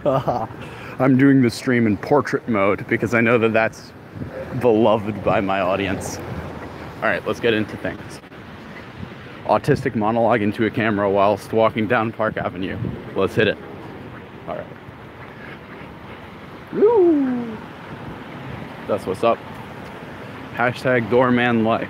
I'm doing the stream in portrait mode because I know that that's beloved by my audience. All right, let's get into things. Autistic monologue into a camera whilst walking down Park Avenue. Let's hit it. All right. Woo! That's what's up. Hashtag doorman life.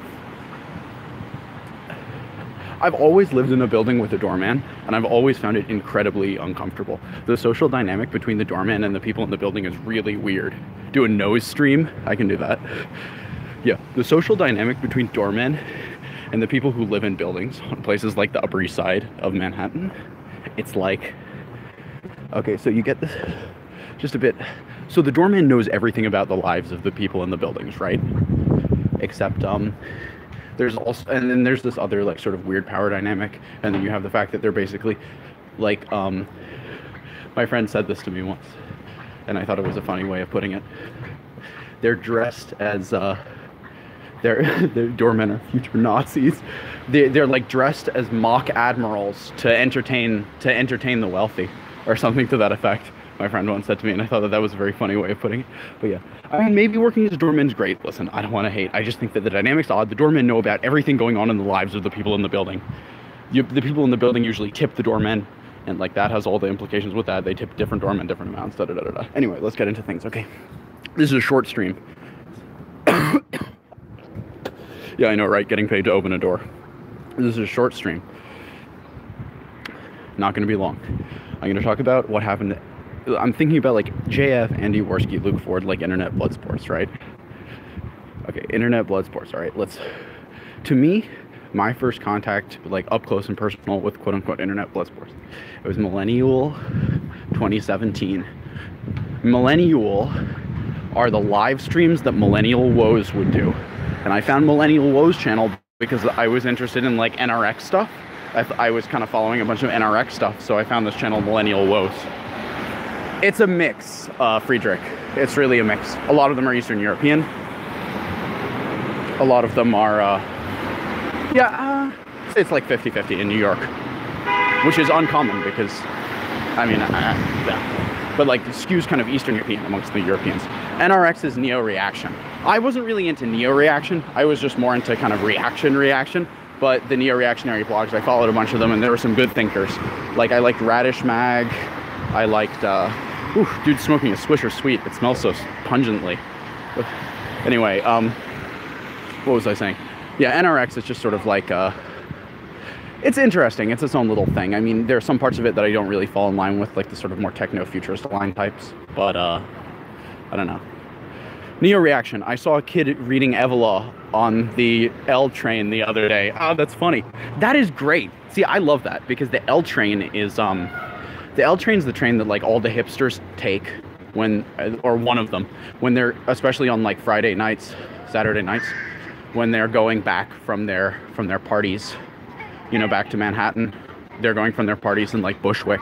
I've always lived in a building with a doorman, and I've always found it incredibly uncomfortable. The social dynamic between the doorman and the people in the building is really weird. Do a nose stream? I can do that. Yeah, the social dynamic between doormen and the people who live in buildings on places like the Upper East Side of Manhattan, it's like, okay, so you get this just a bit. So the doorman knows everything about the lives of the people in the buildings, right? Except, there's also, and then there's this other like sort of weird power dynamic, and then you have the fact that they're basically like, my friend said this to me once, and I thought it was a funny way of putting it. They're dressed as, their doormen are future Nazis. They're like dressed as mock admirals to entertain the wealthy, or something to that effect. My friend once said to me, and I thought that that was a very funny way of putting it. But yeah, I mean, maybe working as a doorman is great. Listen, I don't want to hate. I just think that the dynamic's odd. The doormen know about everything going on in the lives of the people in the building. The people in the building usually tip the doormen, and like that has all the implications with that. They tip different doormen different amounts. Da da da da da. Anyway, let's get into things. Okay, this is a short stream. Yeah, I know, right? Getting paid to open a door. This is a short stream. Not going to be long. I'm going to talk about what happened. I'm thinking about like JF, Andy Worski, Luke Ford, like internet blood sports, right? Okay, internet blood sports. All right, to me, my first contact, like up close and personal with quote unquote internet blood sports, it was Millennial 2017. Millennial are the live streams that Millennial Woes would do. And I found Millennial Woes channel because I was interested in like NRX stuff. I was kind of following a bunch of NRX stuff, so I found this channel, Millennial Woes. It's a mix, Friedrich. It's really a mix. A lot of them are Eastern European. A lot of them are, it's like 50-50 in New York, which is uncommon because, I mean, yeah. But like, skews kind of Eastern European amongst the Europeans. NRX is neo-reaction. I wasn't really into neo-reaction. I was just more into kind of reaction. But the neo-reactionary blogs, I followed a bunch of them, and there were some good thinkers. Like, I liked Radish Mag. I liked, dude smoking a Swisher Sweet. It smells so pungently. Anyway, what was I saying? Yeah, NRX is just sort of like, it's interesting. It's its own little thing. I mean, there are some parts of it that I don't really fall in line with, like the sort of more techno-futurist line types. But, I don't know. Neo-reaction. I saw a kid reading Evola on the L train the other day. Oh, that's funny. That is great. See, I love that because the L train is, the L train's the train that like all the hipsters take when, or one of them, when they're, especially on like Friday nights, Saturday nights, when they're going back from their parties, you know, back to Manhattan. They're going from their parties in like Bushwick.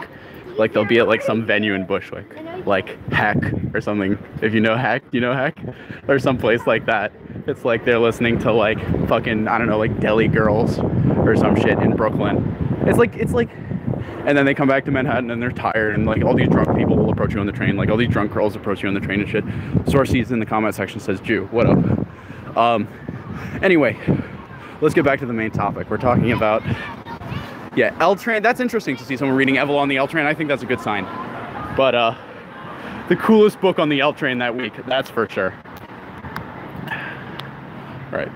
Like they'll be at like some venue in Bushwick, like Heck or something. If you know Heck, you know Heck? Or someplace like that. It's like they're listening to like fucking, I don't know, like Deli Girls or some shit in Brooklyn. It's like, and then they come back to Manhattan and they're tired and like all these drunk people will approach you on the train. Like all these drunk girls approach you on the train and shit. Sources in the comment section says, Jew, what up? Anyway, let's get back to the main topic. We're talking about, yeah, L train. That's interesting to see someone reading Evola on the L train. I think that's a good sign. But the coolest book on the L train that week, that's for sure. All right.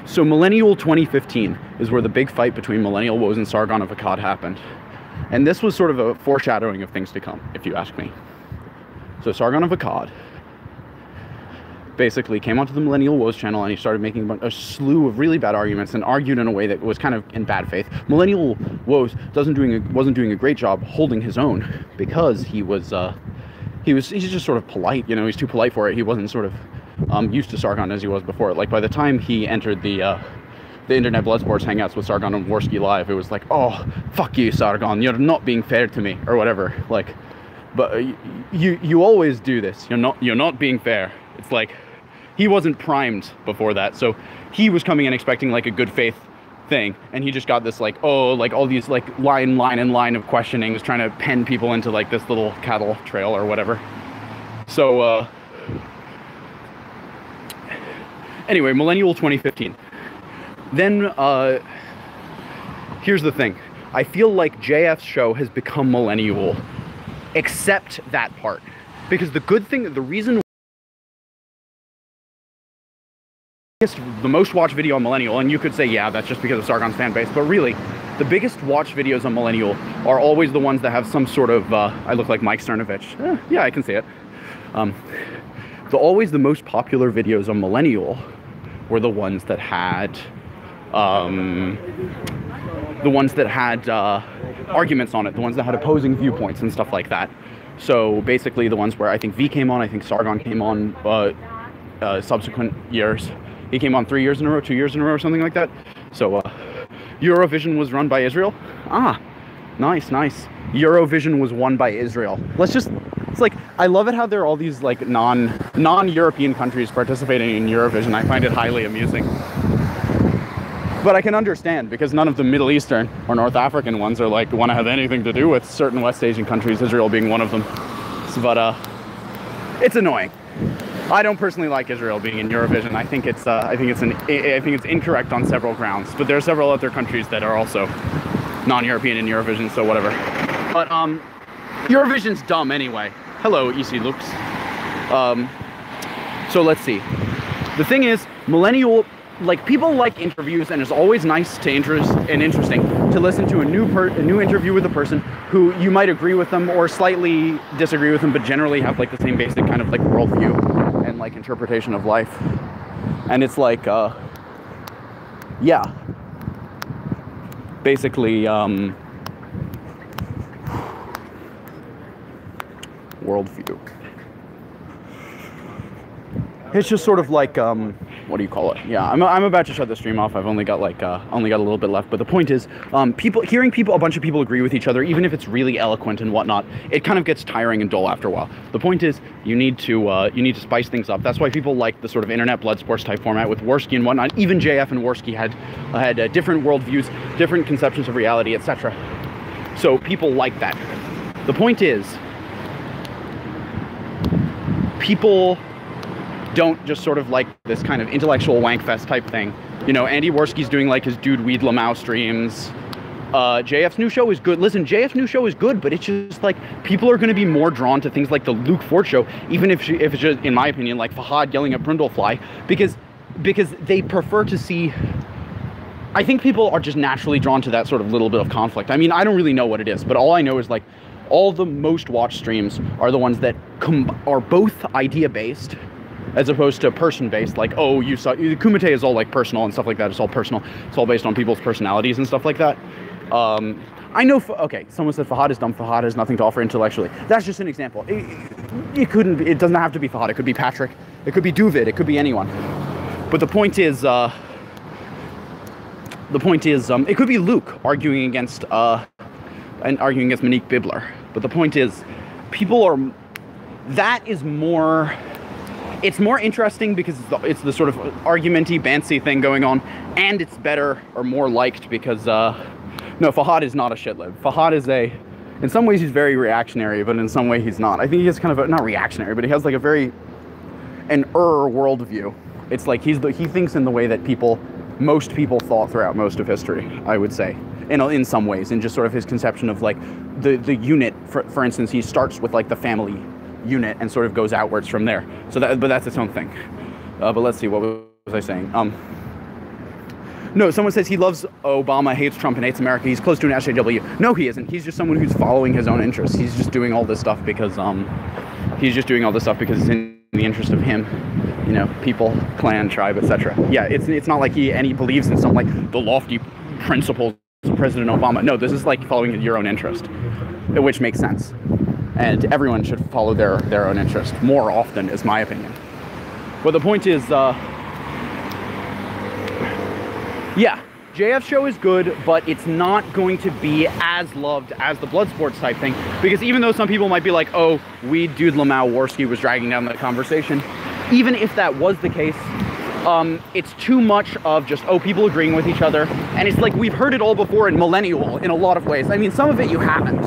So Millennial 2015 is where the big fight between Millennial Woes and Sargon of Akkad happened. And this was sort of a foreshadowing of things to come, if you ask me. So Sargon of Akkad basically came onto the Millennial Woes channel and he started making a slew of really bad arguments and argued in a way that was kind of in bad faith. Millennial Woes wasn't doing a great job holding his own because he's just sort of polite, you know, he's too polite for it. He wasn't sort of used to Sargon as he was before. Like by the time he entered the internet blood sports hangouts with Sargon and Worski live, it was like, oh, fuck you, Sargon, you're not being fair to me, or whatever. Like, but you always do this. You're not being fair. It's like he wasn't primed before that, so he was coming in expecting like a good faith thing, and he just got this like, oh, like all these like line of questionings, trying to pen people into like this little cattle trail or whatever. So anyway, Millennial 2015. Then here's the thing. I feel like JF's show has become millennial, except that part. Because the good thing, the reason the most watched video on Millennial, and you could say, yeah, that's just because of Sargon's fan base, but really, the biggest watched videos on Millennial are always the ones that have some sort of, I look like Mike Cernovich. Yeah, I can see it. Always the most popular videos on Millennial were the ones that had, arguments on it, the ones that had opposing viewpoints and stuff like that. So basically the ones where I think V came on, I think Sargon came on subsequent years. He came on 3 years in a row, 2 years in a row, or something like that. So Eurovision was run by Israel. Ah, nice. Eurovision was won by Israel. It's like, I love it how there are all these like non-European countries participating in Eurovision. I find it highly amusing. But I can understand, because none of the Middle Eastern or North African ones are like, want to have anything to do with certain West Asian countries, Israel being one of them. But it's annoying. I don't personally like Israel being in Eurovision. I think it's incorrect on several grounds. But there are several other countries that are also non-European in Eurovision, so whatever. But Eurovision's dumb anyway. Hello, EC Lux. So let's see. The thing is, Millennial, like, people like interviews, and it's always nice to interesting to listen to a new interview with a person who you might agree with them or slightly disagree with them, but generally have like the same basic kind of like worldview and like interpretation of life. And it's like, yeah, basically, worldview. It's just sort of like, what do you call it? Yeah, I'm about to shut the stream off. I've only got like, a little bit left. But the point is, hearing a bunch of people agree with each other, even if it's really eloquent and whatnot, it kind of gets tiring and dull after a while. The point is, you need to spice things up. That's why people like the sort of internet blood sports type format with Worski and whatnot. Even JF and Worski had different worldviews, different conceptions of reality, etc. So people like that. The point is, people don't just sort of like this kind of intellectual wankfest type thing. You know, Andy Worski's doing like his Dude Weed Lamau streams. JF's new show is good. Listen, JF's new show is good, but it's just like, people are going to be more drawn to things like the Luke Ford show, even if it's just, in my opinion, like Fahad yelling at Brundlefly, because they prefer to see, I think people are just naturally drawn to that sort of little bit of conflict. I mean, I don't really know what it is, but all I know is like, all the most watched streams are the ones that are both idea-based as opposed to person-based, like, oh, you saw, Kumite is all like personal and stuff like that. It's all personal. It's all based on people's personalities and stuff like that. I know, okay, someone said Fahad is dumb. Fahad has nothing to offer intellectually. That's just an example. It doesn't have to be Fahad. It could be Patrick. It could be Duvid. It could be anyone. But the point is, it could be Luke arguing against Monique Bibler. But the point is, it's more interesting because it's the sort of argumenty, bancy thing going on, and it's better or more liked because, no, Fahad is not a shitlib. Fahad is in some ways he's very reactionary, but in some way he's not. I think he has kind of not reactionary, but he has like an worldview. It's like he thinks in the way that most people thought throughout most of history, I would say, in some ways, in just sort of his conception of like the unit. For instance, he starts with like the family unit and sort of goes outwards from there. So but that's its own thing. But let's see, what was I saying? No, someone says he loves Obama, hates Trump, and hates America. He's close to an SJW. No, he isn't. He's just someone who's following his own interests. He's just doing all this stuff because it's in the interest of him, you know, people, clan, tribe, etc. Yeah, it's not like he believes in some like the lofty principles of President Obama. No, this is like following your own interest, which makes sense. And everyone should follow their own interest more often, is my opinion. But the point is, yeah, JF's show is good, but it's not going to be as loved as the Bloodsports type thing, because even though some people might be like, oh, Dude Lamau Worski was dragging down the conversation, even if that was the case, It's too much of just, oh, people agreeing with each other. And it's like, we've heard it all before in Millennial in a lot of ways. I mean, some of it you haven't.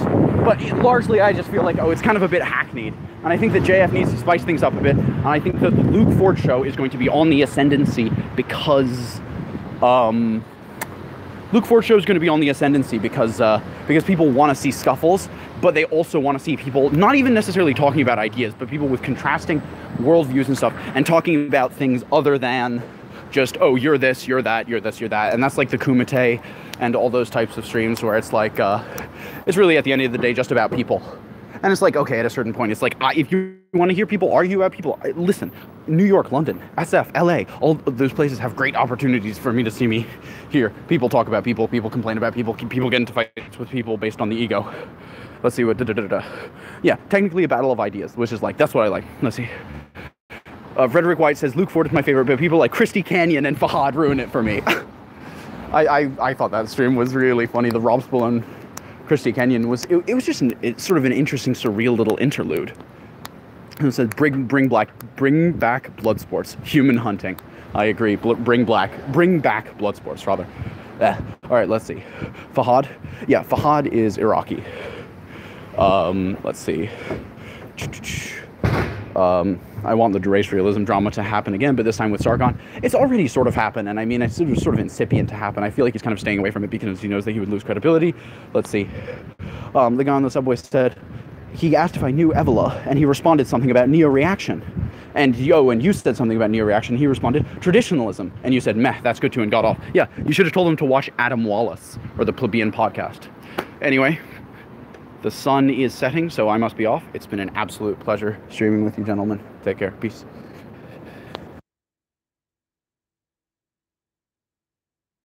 But largely, I just feel like, oh, it's kind of a bit hackneyed. And I think that JF needs to spice things up a bit. And I think that the Luke Ford show is going to be on the ascendancy because... Luke Ford show is going to be on the ascendancy because people want to see scuffles, but they also want to see people not even necessarily talking about ideas, but people with contrasting worldviews and stuff, and talking about things other than just, oh, you're this, you're that, you're this, you're that. And that's like the Kumite and all those types of streams where it's like, it's really at the end of the day just about people. And it's like, okay, at a certain point, it's like, if you want to hear people argue about people, listen, New York, London, SF, LA, all of those places have great opportunities for me to see me here. People talk about people, people complain about people, people get into fights with people based on the ego. Let's see what, yeah, technically a battle of ideas, which is like, that's what I like. Let's see. Frederick White says, Luke Ford is my favorite, but people like Christy Canyon and Fahad ruin it for me. I thought that stream was really funny. The Rob Spallone Christy Canyon was, it was just sort of an interesting, surreal little interlude. And it says, bring back blood sports, human hunting. I agree, bring back blood sports, rather. All right, let's see. Fahad, yeah, Fahad is Iraqi. Let's see. I want the race realism drama to happen again, but this time with Sargon. It's already sort of happened, and I mean, it's sort of incipient to happen. I feel like he's kind of staying away from it because he knows that he would lose credibility. Let's see. The guy on the subway said, he asked if I knew Evola, and he responded something about neo-reaction. And you said something about neo-reaction. He responded, traditionalism. And you said, meh, that's good too, and got off. Yeah, you should have told him to watch Adam Wallace, or the Plebeian podcast. Anyway, the sun is setting, so I must be off. It's been an absolute pleasure streaming with you, gentlemen. Take care. Peace.